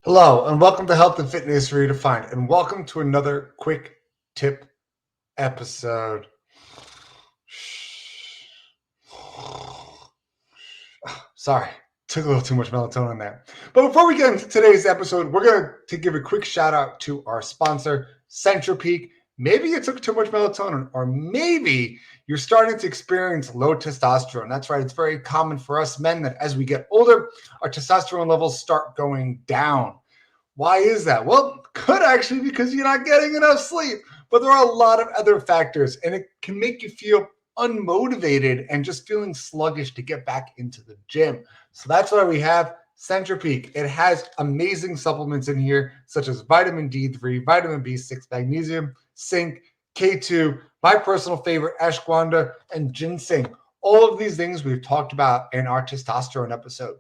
Hello, and welcome to Health and Fitness Redefined, and welcome to another quick tip episode. Sorry, took a little too much melatonin there. But before we get into today's episode, we're going to give a quick shout out to our sponsor, Centripeak. Maybe you took too much melatonin, or maybe you're starting to experience low testosterone. That's right. It's very common for us men that as we get older, our testosterone levels start going down. Why is that? Well, could actually because you're not getting enough sleep, but there are a lot of other factors, and it can make you feel unmotivated and just feeling sluggish to get back into the gym. So that's why we have Centripeak. It has amazing supplements in here, such as vitamin D3, vitamin B6, magnesium, zinc, K2, my personal favorite, ashwagandha, and ginseng. All of these things we've talked about in our testosterone episode.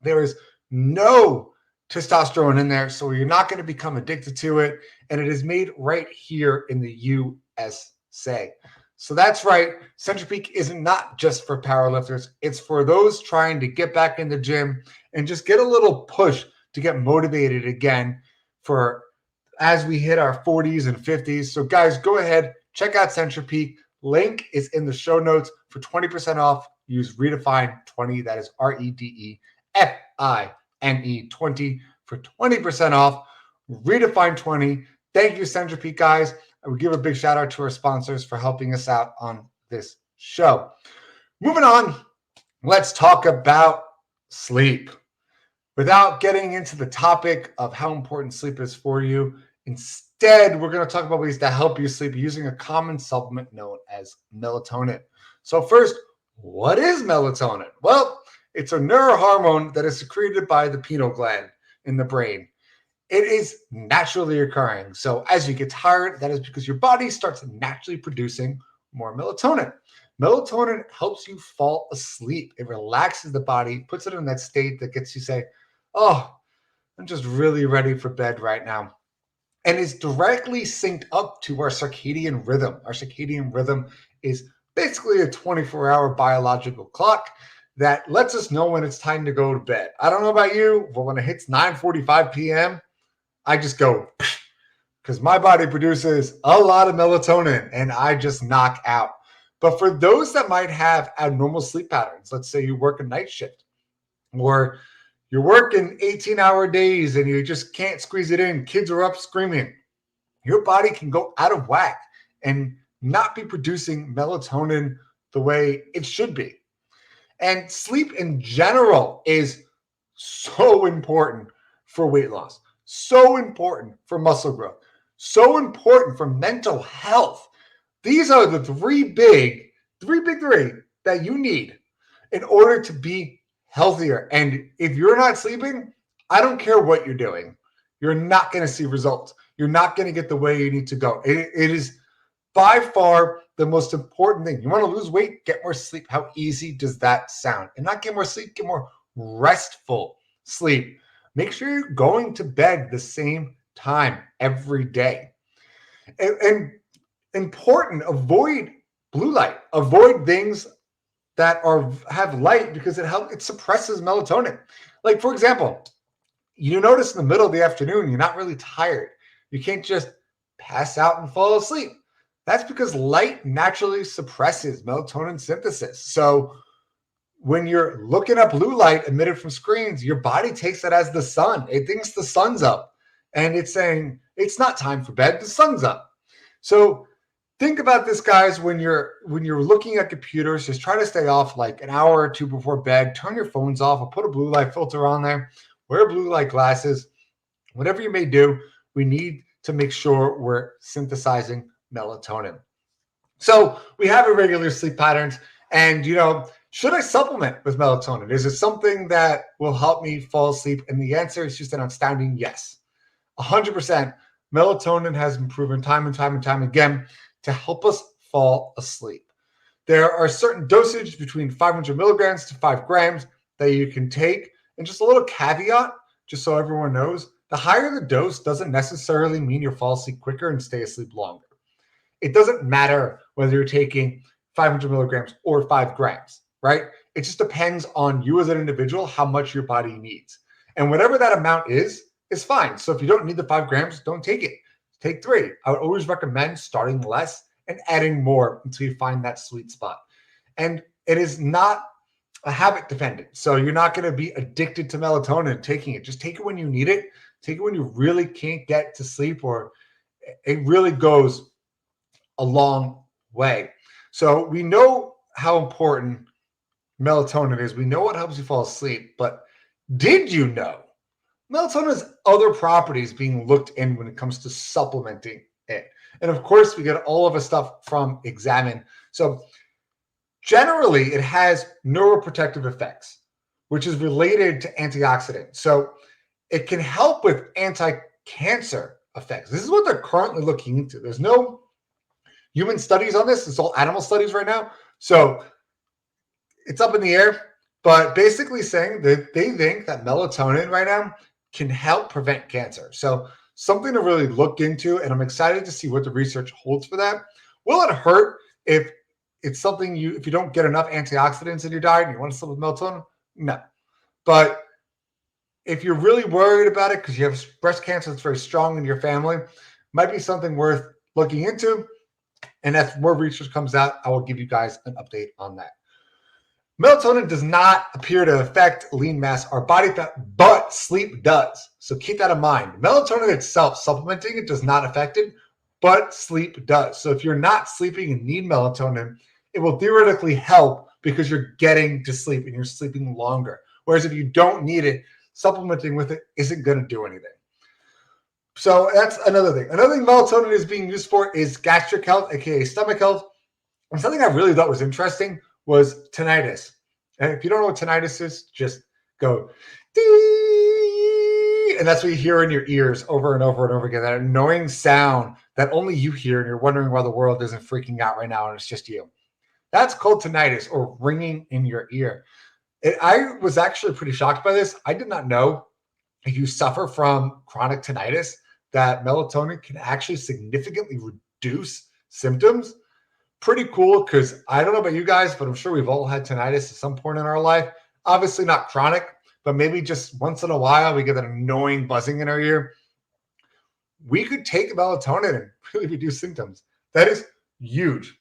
There is no testosterone in there, so you're not going to become addicted to it, and it is made right here in the USA. So that's right, Centripeak is not just for powerlifters, it's for those trying to get back in the gym and just get a little push to get motivated again for as we hit our 40s and 50s. So guys, go ahead, check out Centripeak. Link is in the show notes for 20% off. Use Redefine20, that is REDEFINE 20 for 20% off. Redefine20. Thank you, Centripeak, guys. I would give a big shout out to our sponsors for helping us out on this show. Moving on, let's talk about sleep. Without getting into the topic of how important sleep is for you, instead, we're going to talk about ways to help you sleep using a common supplement known as melatonin. So first, what is melatonin? Well, it's a neurohormone that is secreted by the pineal gland in the brain. It is naturally occurring. So as you get tired, that is because your body starts naturally producing more melatonin. Melatonin helps you fall asleep. It relaxes the body, puts it in that state that gets you say, oh, I'm just really ready for bed right now. And it's directly synced up to our circadian rhythm. Our circadian rhythm is basically a 24-hour biological clock that lets us know when it's time to go to bed. I don't know about you, but when it hits 9:45 p.m., I just go, because my body produces a lot of melatonin and I just knock out. But for those that might have abnormal sleep patterns, let's say you work a night shift or you're working 18-hour days and you just can't squeeze it in, kids are up screaming, your body can go out of whack and not be producing melatonin the way it should be. And sleep in general is so important for weight loss, so important for muscle growth, so important for mental health. These are the three big three that you need in order to be healthier. And if you're not sleeping, I don't care what you're doing. You're not going to see results. You're not going to get the way you need to go. It is by far the most important thing. You want to lose weight? Get more sleep. How easy does that sound? And not get more sleep, get more restful sleep. Make sure you're going to bed the same time every day. And important, avoid blue light. Avoid things that have light because it suppresses melatonin. Like, for example, you notice in the middle of the afternoon, you're not really tired. You can't just pass out and fall asleep. That's because light naturally suppresses melatonin synthesis. So when you're looking at blue light emitted from screens, your body takes it as the sun. It thinks the sun's up and it's saying it's not time for bed. The sun's up. So think about this, guys, when you're looking at computers, just try to stay off like an hour or two before bed. Turn your phones off or put a blue light filter on there. Wear blue light glasses. Whatever you may do, we need to make sure we're synthesizing melatonin. So we have irregular sleep patterns. And, should I supplement with melatonin? Is it something that will help me fall asleep? And the answer is just an astounding yes. 100%. Melatonin has been proven time and time again to help us fall asleep. There are certain dosage between 500 milligrams to 5 grams that you can take. And just a little caveat, just so everyone knows, the higher the dose doesn't necessarily mean you'll fall asleep quicker and stay asleep longer. It doesn't matter whether you're taking 500 milligrams or 5 grams, right? It just depends on you as an individual, how much your body needs. And whatever that amount is fine. So if you don't need the 5 grams, don't take it. Take 3. I would always recommend starting less and adding more until you find that sweet spot. And it is not a habit dependent. So you're not going to be addicted to melatonin taking it. Just take it when you need it. Take it when you really can't get to sleep, or it really goes a long way. So we know how important melatonin is. We know what helps you fall asleep, but did you know melatonin has other properties being looked in when it comes to supplementing it? And of course, we get all of the stuff from Examine. So generally, it has neuroprotective effects, which is related to antioxidants. So it can help with anti-cancer effects. This is what they're currently looking into. There's no human studies on this. It's all animal studies right now. So it's up in the air, but basically saying that they think that melatonin right now can help prevent cancer. So something to really look into, and I'm excited to see what the research holds for that. Will it hurt if it's something if you don't get enough antioxidants in your diet and you want to sleep with melatonin? No. But if you're really worried about it because you have breast cancer that's very strong in your family, might be something worth looking into. And as more research comes out, I will give you guys an update on that. Melatonin does not appear to affect lean mass or body fat, but sleep does. So keep that in mind. Melatonin itself, supplementing it, does not affect it, but sleep does. So if you're not sleeping and need melatonin, it will theoretically help because you're getting to sleep and you're sleeping longer. Whereas if you don't need it, supplementing with it isn't going to do anything. So that's another thing. Another thing melatonin is being used for is gastric health, aka stomach health. And something I really thought was interesting was tinnitus. And if you don't know what tinnitus is, just go dee, and that's what you hear in your ears over and over and over again. That annoying sound that only you hear, and you're wondering why the world isn't freaking out right now and it's just you. That's called tinnitus, or ringing in your ear. I was actually pretty shocked by this. I did not know if you suffer from chronic tinnitus that melatonin can actually significantly reduce symptoms. Pretty cool, because I don't know about you guys, but I'm sure we've all had tinnitus at some point in our life. Obviously not chronic, but maybe just once in a while we get that annoying buzzing in our ear. We could take melatonin and really reduce symptoms. That is huge.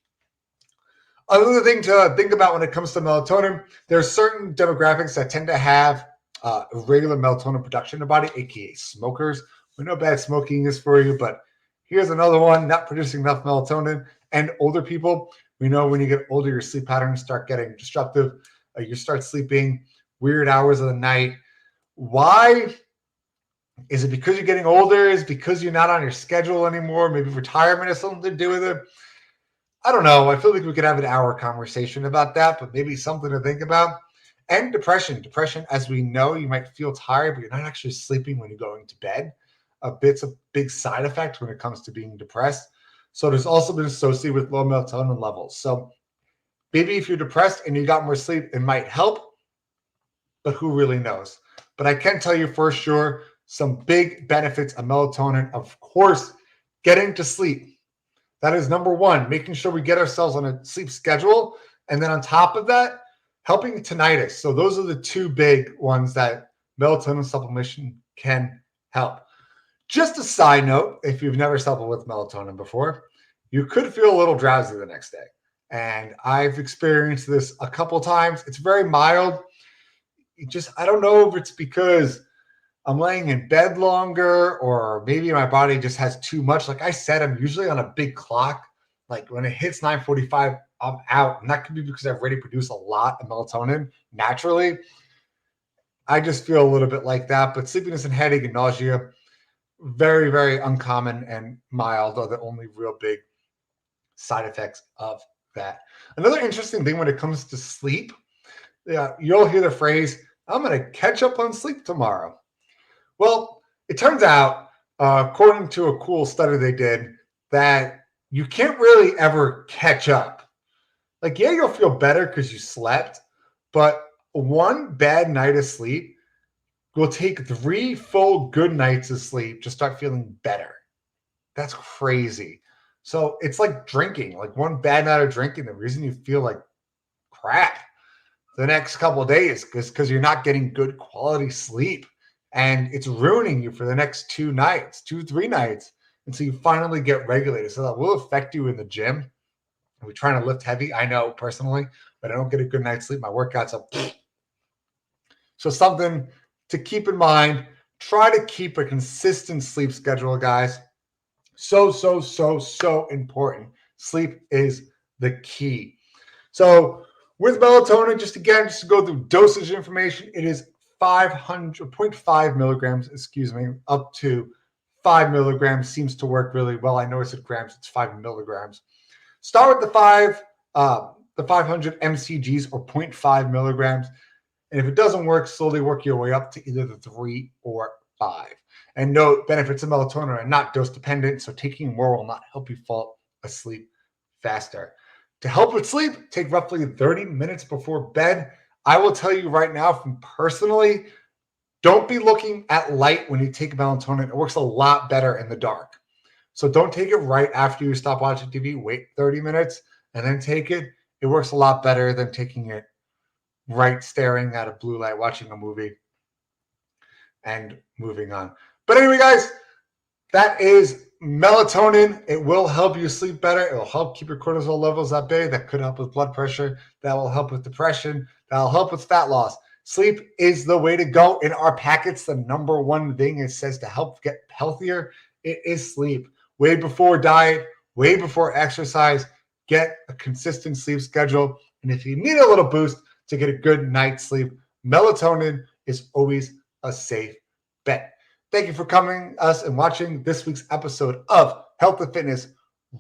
Another thing to think about when it comes to melatonin, there are certain demographics that tend to have irregular melatonin production in the body, aka smokers. We know bad smoking is for you, but here's another one: not producing enough melatonin. And older people, we know when you get older, your sleep patterns start getting disruptive. You start sleeping weird hours of the night. Why? Is it because you're getting older? Is it because you're not on your schedule anymore? Maybe retirement has something to do with it. I don't know. I feel like we could have an hour conversation about that, but maybe something to think about. And depression. Depression, as we know, you might feel tired, but you're not actually sleeping when you're going to bed. It's a big side effect when it comes to being depressed. So there's also been associated with low melatonin levels. So maybe if you're depressed and you got more sleep, it might help, but who really knows? But I can tell you for sure some big benefits of melatonin. Of course, getting to sleep. That is number one, making sure we get ourselves on a sleep schedule. And then on top of that, helping tinnitus. So those are the two big ones that melatonin supplementation can help. Just a side note, if you've never supplemented with melatonin before, you could feel a little drowsy the next day. And I've experienced this a couple times. It's very mild. I don't know if it's because I'm laying in bed longer, or maybe my body just has too much. Like I said, I'm usually on a big clock. Like when it hits 9:45, I'm out. And that could be because I've already produced a lot of melatonin naturally. I just feel a little bit like that. But sleepiness and headache and nausea, very, very uncommon and mild, are the only real big side effects of that. Another interesting thing when it comes to sleep, you'll hear the phrase, I'm going to catch up on sleep tomorrow. Well, it turns out, according to a cool study they did, that you can't really ever catch up. Like, yeah, you'll feel better because you slept, but one bad night of sleep will take 3 full good nights of sleep to start feeling better. That's crazy. So it's like drinking, like one bad night of drinking. The reason you feel like crap the next couple of days is because you're not getting good quality sleep, and it's ruining you for the next 3 nights until you finally get regulated. So that will affect you in the gym. We're trying to lift heavy. I know personally, but I don't get a good night's sleep. My workouts up. So something to keep in mind. Try to keep a consistent sleep schedule, guys. So important. Sleep is the key. So with melatonin, just to go through dosage information, it is 0.5 milligrams, up to 5 milligrams seems to work really well. I know I said grams, it's 5 milligrams. Start with the 500 mcgs or 0.5 milligrams. And if it doesn't work, slowly work your way up to either the 3 or 5. And note, benefits of melatonin are not dose dependent, so taking more will not help you fall asleep faster. To help with sleep, take roughly 30 minutes before bed. I will tell you right now, from personally, don't be looking at light when you take melatonin. It works a lot better in the dark. So don't take it right after you stop watching TV. Wait 30 minutes and then take it. It works a lot better than taking it right staring at a blue light, watching a movie, and moving on. But anyway, guys, that is melatonin. It will help you sleep better. It will help keep your cortisol levels at bay. That could help with blood pressure. That will help with depression. That will help with fat loss. Sleep is the way to go. In our packets, the number one thing it says to help get healthier, it is sleep. Way before diet, way before exercise, get a consistent sleep schedule. And if you need a little boost to get a good night's sleep, melatonin is always a safe bet. Thank you for coming us and watching this week's episode of Health and Fitness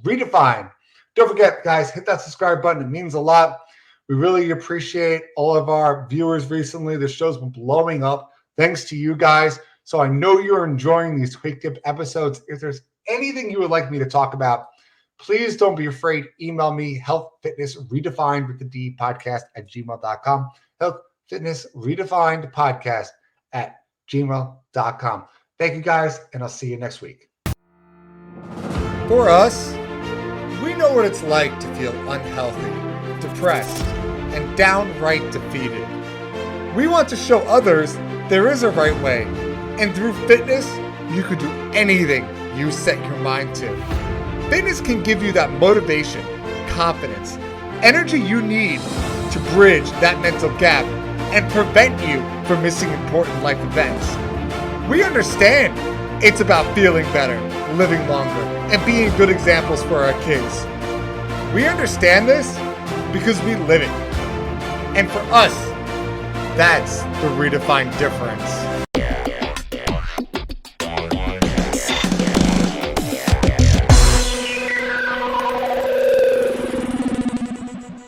Redefined. Don't forget, guys, hit that subscribe button. It means a lot. We really appreciate all of our viewers recently. The show's been blowing up thanks to you guys. So I know you're enjoying these quick tip episodes. If there's anything you would like me to talk about, please don't be afraid. Email me, healthfitnessredefined with the D podcast at gmail.com. Health Fitness Redefined podcast at gmail.com. Thank you guys, and I'll see you next week. For us, we know what it's like to feel unhealthy, depressed, and downright defeated. We want to show others there is a right way, and through fitness, you could do anything you set your mind to. Fitness can give you that motivation, confidence, energy you need to bridge that mental gap and prevent you from missing important life events. We understand it's about feeling better, living longer, and being good examples for our kids. We understand this because we live it. And for us, that's the redefined difference.